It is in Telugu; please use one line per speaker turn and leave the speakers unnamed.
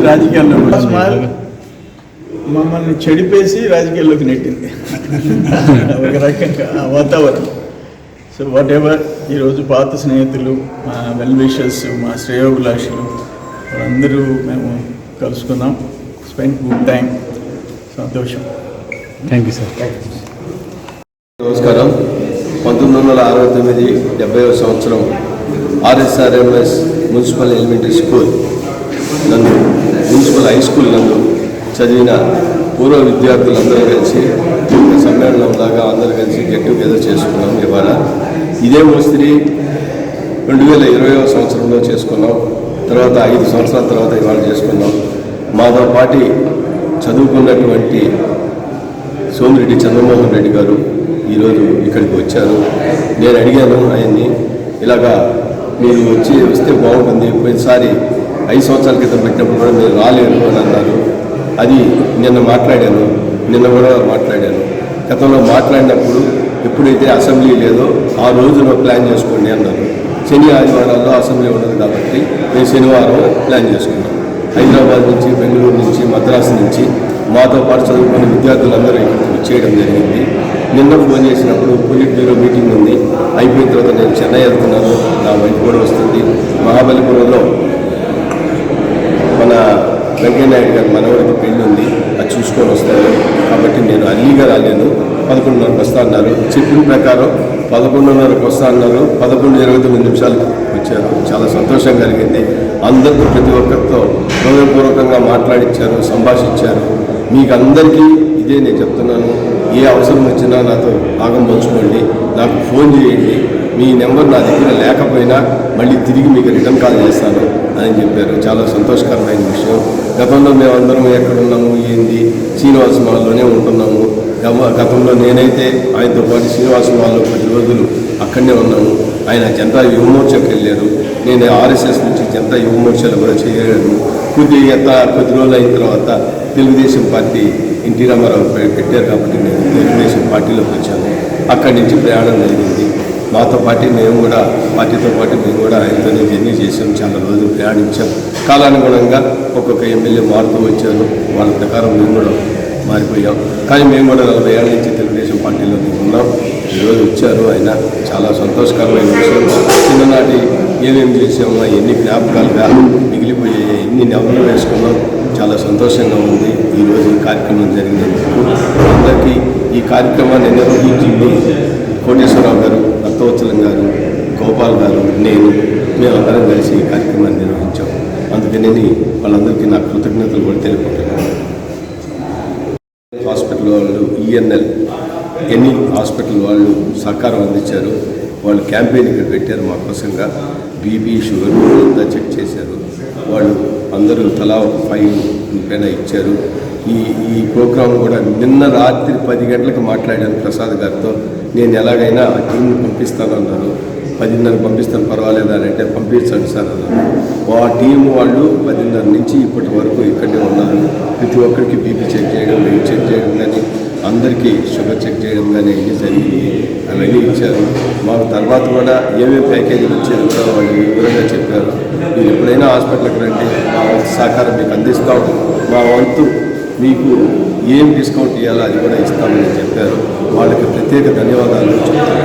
రాజకీయాల్లో మమ్మల్ని చెడిపేసి రాజకీయాల్లోకి నెట్టింది ఒక రకంగా వాతావరణం. సో వాట్ ఎవర్, ఈరోజు పాత స్నేహితులు, మా వెల్ విషర్స్, మా శ్రేయోభిలాషులు అందరూ మేము కలుసుకున్నాం. Spend good time. సంతోషం.
Thank you sir.
నమస్కారం. 1969 70వ సంవత్సరం ఆర్ఎస్ఆర్ఎంఎస్ మున్సిపల్ ఎలిమెంటరీ స్కూల్ నందు, మున్సిపల్ హై స్కూల్ నందు చదివిన పూర్వ విద్యార్థులందరూ కలిసి సమ్మేళనంలాగా అందరూ కలిసి గెట్ టుగెదర్ చేసుకున్నాం. ఇవాళ ఇదే మోస్తరి 2020వ సంవత్సరంలో చేసుకున్నాం. తర్వాత 5 సంవత్సరాల తర్వాత ఇవాళ చేసుకున్నాం. మాతో పాటు చదువుకున్నటువంటి సోమిరెడ్డి చంద్రమోహన్ రెడ్డి గారు ఈరోజు ఇక్కడికి వచ్చారు. నేను అడిగాను ఆయన్ని, ఇలాగా మీరు వస్తే బాగుంటుంది, పోయినసారి 5 సంవత్సరాల క్రితం పెట్టినప్పుడు కూడా మీరు రాలేరు అని అన్నారు. అది నిన్న కూడా మాట్లాడాను. గతంలో మాట్లాడినప్పుడు ఎప్పుడైతే అసెంబ్లీ లేదో ఆ రోజున ప్లాన్ చేసుకోండి అన్నారు. శని ఆదివారాల్లో అసెంబ్లీ ఉండదు కాబట్టి మేము శనివారం ప్లాన్ చేసుకున్నాం. హైదరాబాద్ నుంచి, బెంగళూరు నుంచి, మద్రాసు నుంచి మాతో పాటు చదువుకున్న విద్యార్థులందరూ ఇక్కడికి వచ్చేయడం జరిగింది. నిన్న ఫోన్ చేసినప్పుడు పొలిట్ బ్యూరో మీటింగ్ ఉంది, అయిపోయిన తర్వాత నేను చెన్నై వెళ్తున్నాను, నా వైఫ్ కూడా వస్తుంది. మహాబలిపురంలో మన వెంకయ్యనాయుడు గారి మనవడికి పెళ్ళి ఉంది, అది చూసుకొని వస్తాను. కాబట్టి నేను అర్లీగా రాలేను, 11:30కి వస్తా అన్నారు. చెప్పిన ప్రకారం 11:30కి వస్తా అన్నారు. 11:29 వచ్చారు. చాలా సంతోషం కలిగింది. అందరితో, ప్రతి ఒక్కరితో హృదయపూర్వకంగా మాట్లాడించారు, సంభాషించారు. మీకు అందరికీ ఇదే నేను చెప్తున్నాను, ఏ అవసరం వచ్చినా నాతో భాగం పంచుకోండి, నాకు ఫోన్ చేయండి. మీ నెంబర్ నా దగ్గర లేకపోయినా మళ్ళీ తిరిగి మీకు రిటర్న్ కాల్ చేస్తాను అని చెప్పారు. చాలా సంతోషకరమైన విషయం. గతంలో మేమందరం ఎక్కడున్నాము, ఏంది, శ్రీనివాస మాల్లోనే ఉంటున్నాము. గతంలో నేనైతే ఆయనతో పాటు శ్రీనివాస మాల్లో 10 రోజులు అక్కడనే ఉన్నాను. ఆయన జనతా యువమోర్చాకి వెళ్ళారు. నేను ఆర్ఎస్ఎస్ నుంచి జనతా యువమోర్చాలు కూడా చేయలేను. కొద్ది రోజులు అయిన తర్వాత తెలుగుదేశం పార్టీ ఎన్టీ రామారావు పెట్టారు కాబట్టి నేను తెలుగుదేశం పార్టీలోకి వచ్చాను. అక్కడి నుంచి ప్రయాణం జరిగింది. మాతో పాటు మేము కూడా, పార్టీతో పాటు మేము కూడా ఆయనతోనే జర్నీ చేసాం. చాలా రోజులు ప్రయాణించాం. కాలానుగుణంగా ఒక్కొక్క ఎమ్మెల్యే మారుతూ వచ్చారు. వాళ్ళ ప్రకారం మేము కూడా మారిపోయాం. కానీ మేము కూడా 40 ఏళ్ళ నుంచి తెలుగుదేశం పార్టీలోనే ఉన్నాం. ఈరోజు వచ్చారు ఆయన. చాలా సంతోషకరమైన విషయం. చిన్ననాటి ఏమేమి చేసామో ఎన్ని జ్ఞాపకాలుగా మిగిలిపోయాయి, ఎన్ని నెవలు వేసుకున్నాం. చాలా సంతోషంగా ఉంది ఈరోజు ఈ కార్యక్రమం జరిగినందుకు. అందరికీ ఈ కార్యక్రమాన్ని నిర్వహించింది కోటేశ్వరరావు గారు, రక్తవత్సలం గారు, గోపాల్ గారు, మేమందరం కలిసి ఈ కార్యక్రమాన్ని నిర్వహించాం. అందుకని వాళ్ళందరికీ నా కృతజ్ఞతలు కూడా తెలుపుకుంటున్నాను. హాస్పిటల్ వాళ్ళు, ఈఎన్ఎల్ ఎన్ని హాస్పిటల్ వాళ్ళు సహకారం అందించారు. వాళ్ళు క్యాంపెయిన్ ఇక్కడ పెట్టారు మా కోసంగా. బీపీ, షుగర్ అంతా చెక్ చేశారు. వాళ్ళు అందరూ తలా ఒక 5 రూపాయలు ఇచ్చారు. ఈ ప్రోగ్రాం కూడా నిన్న రాత్రి 10 గంటలకు మాట్లాడాను ప్రసాద్ గారితో. నేను ఎలాగైనా ఆ టీంని పంపిస్తాను అన్నారు. 10:30 పంపిస్తాను, పర్వాలేదా అని అంటే పంపించండి సార్ అన్నారు. ఆ టీం వాళ్ళు 10:30 నుంచి ఇప్పటి వరకు ఇక్కడే ఉన్నారు. ప్రతి ఒక్కరికి బీపీ చెక్ చేయడం, వెయిట్ చెక్ చేయడం కానీ, అందరికీ షుగర్ చెక్ చేయడం కానీ అన్నీ జరిగింది. అవన్నీ ఇచ్చారు. మాకు తర్వాత కూడా ఏమేమి ప్యాకేజీలు వచ్చేది కూడా వాళ్ళు వివరంగా చెప్పారు. మీరు ఎప్పుడైనా హాస్పిటల్కి రండి, మా వంతు సహకారం మీకు అందిస్తాం, మా వంతు మీకు ఏం డిస్కౌంట్ ఇవ్వాలో అది కూడా ఇస్తామని చెప్పారు. వాళ్ళకి ప్రత్యేక ధన్యవాదాలు చెప్తాను.